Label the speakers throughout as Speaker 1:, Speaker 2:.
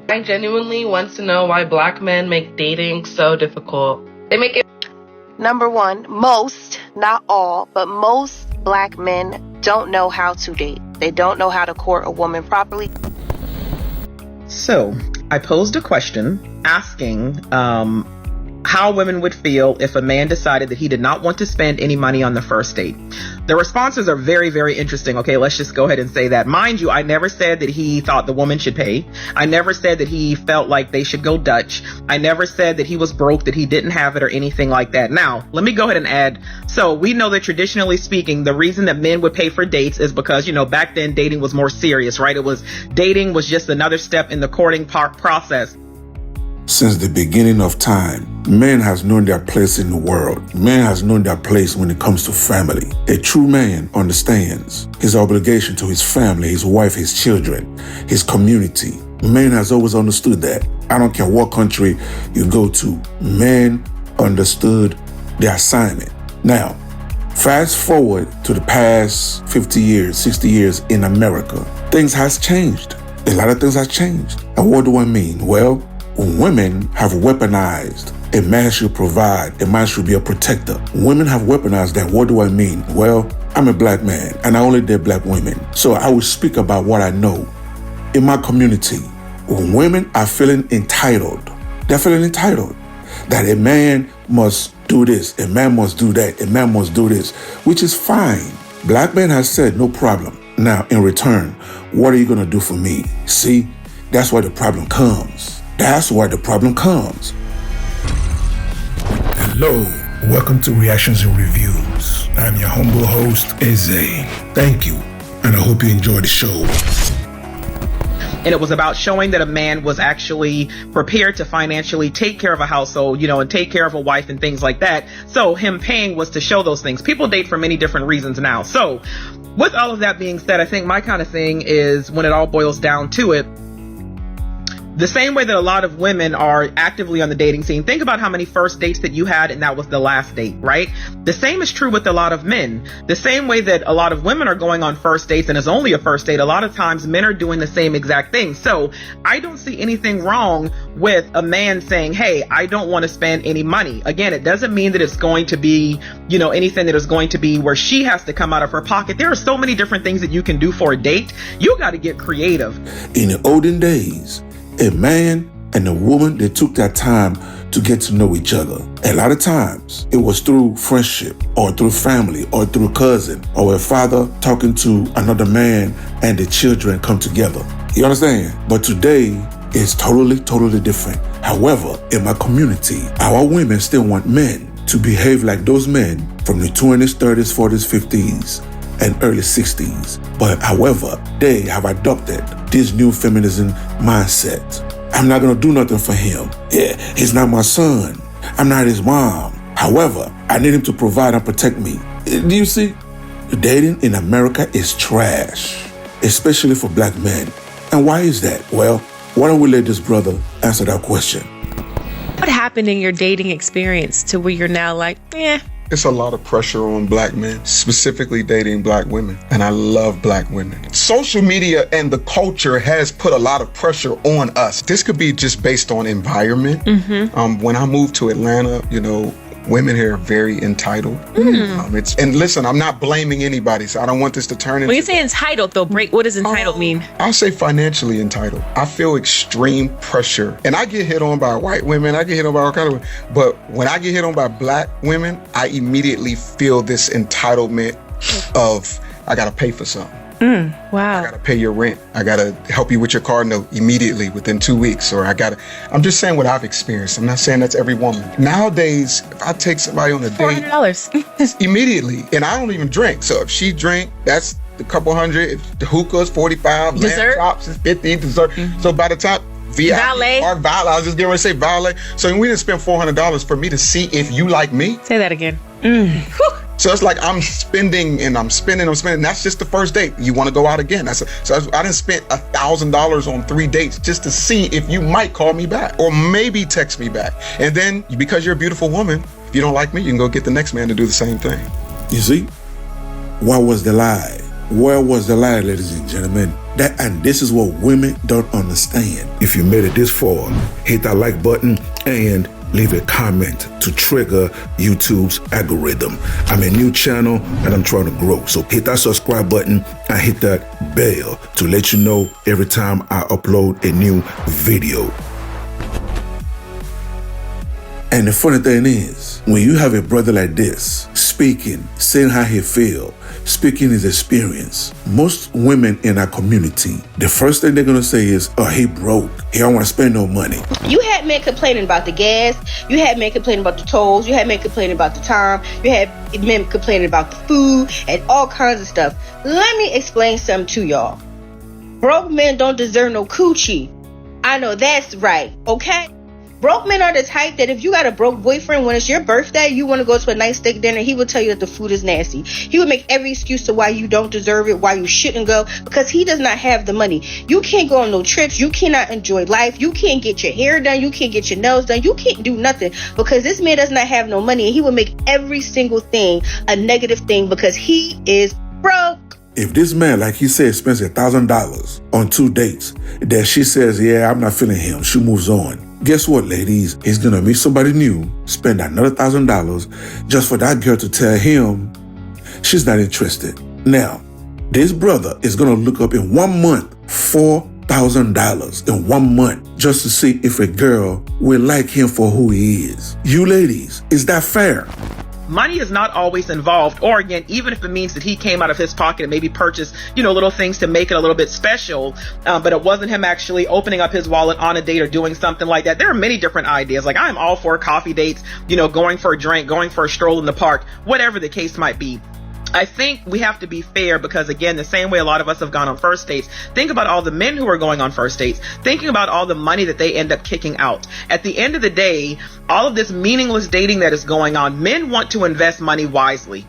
Speaker 1: I genuinely want to know why Black men make dating so difficult. They make it...
Speaker 2: Number one, most, not all, but most Black men don't know how to date. They don't know how to court a woman properly.
Speaker 3: So, I posed a question asking how women would feel if a man decided that he did not want to spend any money on the first date. The responses are very, very interesting. Okay, let's just go ahead and say that. Mind you, I never said that he thought the woman should pay. I never said that he felt like they should go Dutch. I never said that he was broke, that he didn't have it, or anything like that. Now, let me go ahead and add. So we know that traditionally speaking, the reason that men would pay for dates is because, you know, back then dating was more serious, right? Dating was just another step in the courting process.
Speaker 4: Since the beginning of time, man has known their place in the world. Man has known their place when it comes to family. A true man understands his obligation to his family, his wife, his children, his community. Man has always understood that. I don't care what country you go to, man understood the assignment. Now, fast forward to the past 50 years, 60 years in America. Things has changed. A lot of things have changed. And what do I mean? Well, women have weaponized. A man should provide. A man should be a protector. Women have weaponized that. What do I mean? Well, I'm a Black man and I only date Black women. So I will speak about what I know. In my community, women are feeling entitled. They're feeling entitled that a man must do this, a man must do that, a man must do this, which is fine. Black men have said, no problem. Now, in return, what are you going to do for me? See, that's where the problem comes. That's where the problem comes.
Speaker 5: Hello, welcome to Reactions and Reviews. I'm your humble host, Edgy. Thank you, and I hope you enjoy the show.
Speaker 3: And it was about showing that a man was actually prepared to financially take care of a household, you know, and take care of a wife and things like that. So him paying was to show those things. People date for many different reasons now. So with all of that being said, I think my kind of thing is, when it all boils down to it, the same way that a lot of women are actively on the dating scene, think about how many first dates that you had and that was the last date, right? The same is true with a lot of men. The same way that a lot of women are going on first dates and it's only a first date, a lot of times men are doing the same exact thing. So I don't see anything wrong with a man saying, hey, I don't want to spend any money. Again, it doesn't mean that it's going to be, you know, anything that is going to be where she has to come out of her pocket. There are so many different things that you can do for a date. You got to get creative.
Speaker 4: In the olden days, a man and a woman, they took that time to get to know each other. A lot of times, it was through friendship or through family or through a cousin or a father talking to another man and the children come together. You understand? But today, it's totally different. However, in my community, our women still want men to behave like those men from the 20s, 30s, 40s, 50s, and early 60s. But however, they have adopted this new feminism mindset. I'm not gonna do nothing for him. Yeah, he's not my son. I'm not his mom. However, I need him to provide and protect me. Do you see? Dating in America is trash, especially for Black men. And why is that? Well, why don't we let this brother answer that question?
Speaker 6: What happened in your dating experience to where you're now like,
Speaker 7: It's a lot of pressure on Black men, specifically dating Black women. And I love Black women. Social media and the culture has put a lot of pressure on us. This could be just based on environment. When I moved to Atlanta, you know, women here are very entitled. And listen, I'm not blaming anybody, so I don't want this to turn into...
Speaker 6: When you say entitled, though, what does entitled mean?
Speaker 7: I'll say financially entitled. I feel extreme pressure. And I get hit on by white women, I get hit on by all kinds of women. But when I get hit on by Black women, I immediately feel this entitlement of, I gotta pay for something.
Speaker 6: Wow.
Speaker 7: I gotta pay your rent. I gotta help you with your car note immediately within 2 weeks. Or I'm just saying what I've experienced. I'm not saying that's every woman. Nowadays, if I take somebody on a date,
Speaker 6: $400
Speaker 7: immediately, and I don't even drink. So if she drink, that's a couple hundred. If the hookah's 45, lamb chops is 50, dessert. So by the time
Speaker 6: valet.
Speaker 7: Or valet, I was just getting ready to say valet. So we didn't spend $400 for me to see if you like me.
Speaker 6: Say that again.
Speaker 7: So it's like I'm spending. That's just the first date. You want to go out again. I didn't spend $1,000 on 3 dates just to see if you might call me back or maybe text me back. And then because you're a beautiful woman, if you don't like me, you can go get the next man to do the same thing.
Speaker 4: You see? What was the lie? Where was the lie, ladies and gentlemen? And this is what women don't understand.
Speaker 5: If you made it this far, hit that like button and leave a comment to trigger YouTube's algorithm. I'm a new channel and I'm trying to grow. So hit that subscribe button and hit that bell to let you know every time I upload a new video.
Speaker 4: And the funny thing is, when you have a brother like this, speaking, saying how he feel, speaking his experience, most women in our community, the first thing they're going to say is, oh, he broke. He don't want to spend no money.
Speaker 8: You had men complaining about the gas. You had men complaining about the tolls. You had men complaining about the time. You had men complaining about the food and all kinds of stuff. Let me explain something to y'all. Broke men don't deserve no coochie. I know that's right, okay? Broke men are the type that if you got a broke boyfriend, when it's your birthday, you want to go to a nice steak dinner, he will tell you that the food is nasty. He would make every excuse to why you don't deserve it, why you shouldn't go, because he does not have the money. You can't go on no trips. You cannot enjoy life. You can't get your hair done. You can't get your nails done. You can't do nothing because this man does not have no money, and he will make every single thing a negative thing because he is broke.
Speaker 4: If this man, like he said, spends $1,000 on 2 dates, that she says, yeah, I'm not feeling him, she moves on. Guess what, ladies? He's gonna meet somebody new, spend another $1,000 just for that girl to tell him she's not interested. Now, this brother is gonna look up in 1 month $4,000 in 1 month just to see if a girl will like him for who he is. You ladies, is that fair?
Speaker 3: Money is not always involved, or again, even if it means that he came out of his pocket and maybe purchased, little things to make it a little bit special, but it wasn't him actually opening up his wallet on a date or doing something like that. There are many different ideas. Like, I'm all for coffee dates, going for a drink, going for a stroll in the park, whatever the case might be. I think we have to be fair because, again, the same way a lot of us have gone on first dates, think about all the men who are going on first dates, thinking about all the money that they end up kicking out. At the end of the day, all of this meaningless dating that is going on, men want to invest money wisely.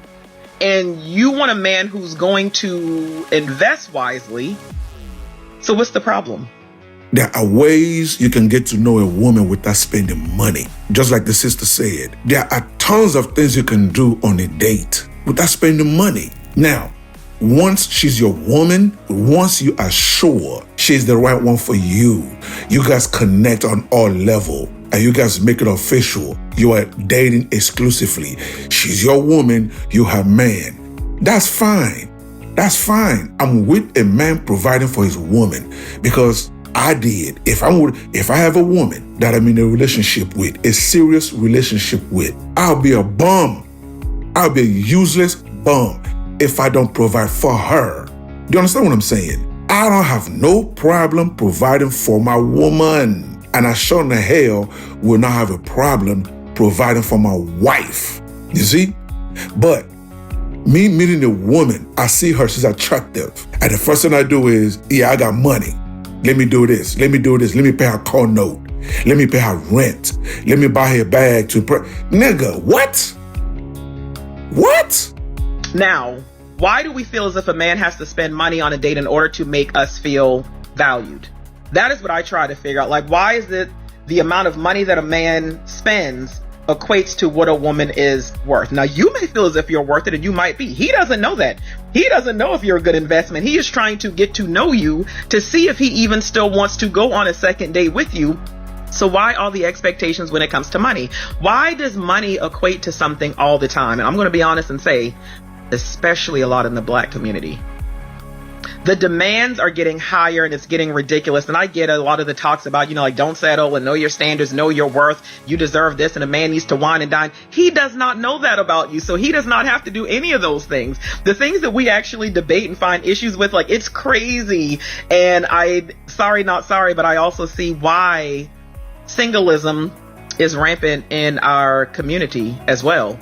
Speaker 3: And you want a man who's going to invest wisely. So what's the problem?
Speaker 4: There are ways you can get to know a woman without spending money. Just like the sister said, there are tons of things you can do on a date without spending money. Now, once she's your woman, once you are sure she's the right one for you, you guys connect on all levels and you guys make it official. You are dating exclusively. She's your woman, you her man. That's fine. That's fine. I'm with a man providing for his woman because I did. If I have a woman that I'm in a relationship with, a serious relationship with, I'll be a bum. I'll be a useless bum if I don't provide for her. Do you understand what I'm saying? I don't have no problem providing for my woman. And I sure in the hell will not have a problem providing for my wife. You see? But me meeting a woman, I see her, she's attractive. And the first thing I do is, yeah, I got money. Let me do this. Let me do this. Let me pay her car note. Let me pay her rent. Let me buy her a bag to... Nigga, what? What?
Speaker 3: Now, why do we feel as if a man has to spend money on a date in order to make us feel valued? That is what I try to figure out. Like, why is it the amount of money that a man spends equates to what a woman is worth? Now, you may feel as if you're worth it, and you might be. He doesn't know that. He doesn't know if you're a good investment. He is trying to get to know you to see if he even still wants to go on a second date with you. So why all the expectations when it comes to money? Why does money equate to something all the time? And I'm going to be honest and say, especially a lot in the Black community. The demands are getting higher and it's getting ridiculous. And I get a lot of the talks about, like, don't settle and know your standards, know your worth. You deserve this and a man needs to wine and dine. He does not know that about you. So he does not have to do any of those things. The things that we actually debate and find issues with, like, it's crazy. And sorry, not sorry, but I also see why singleism is rampant in our community as well.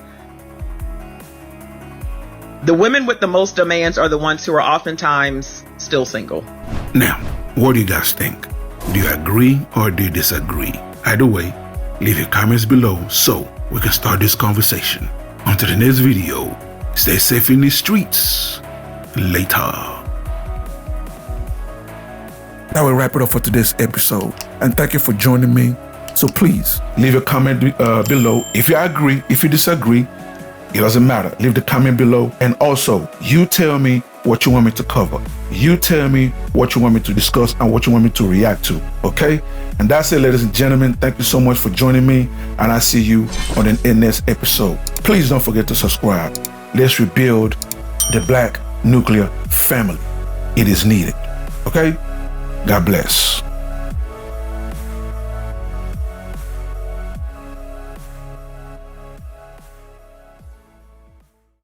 Speaker 3: The women with the most demands are the ones who are oftentimes still single.
Speaker 5: Now, what do you guys think? Do you agree or do you disagree? Either way, leave your comments below so we can start this conversation. Until the next video, stay safe in the streets. Later. That will wrap it up for today's episode. And thank you for joining me. So please, leave a comment below. If you agree, if you disagree, it doesn't matter. Leave the comment below. And also, you tell me what you want me to cover. You tell me what you want me to discuss and what you want me to react to, okay? And that's it, ladies and gentlemen. Thank you so much for joining me, and I see you on the next episode. Please don't forget to subscribe. Let's rebuild the Black nuclear family. It is needed, okay? God bless.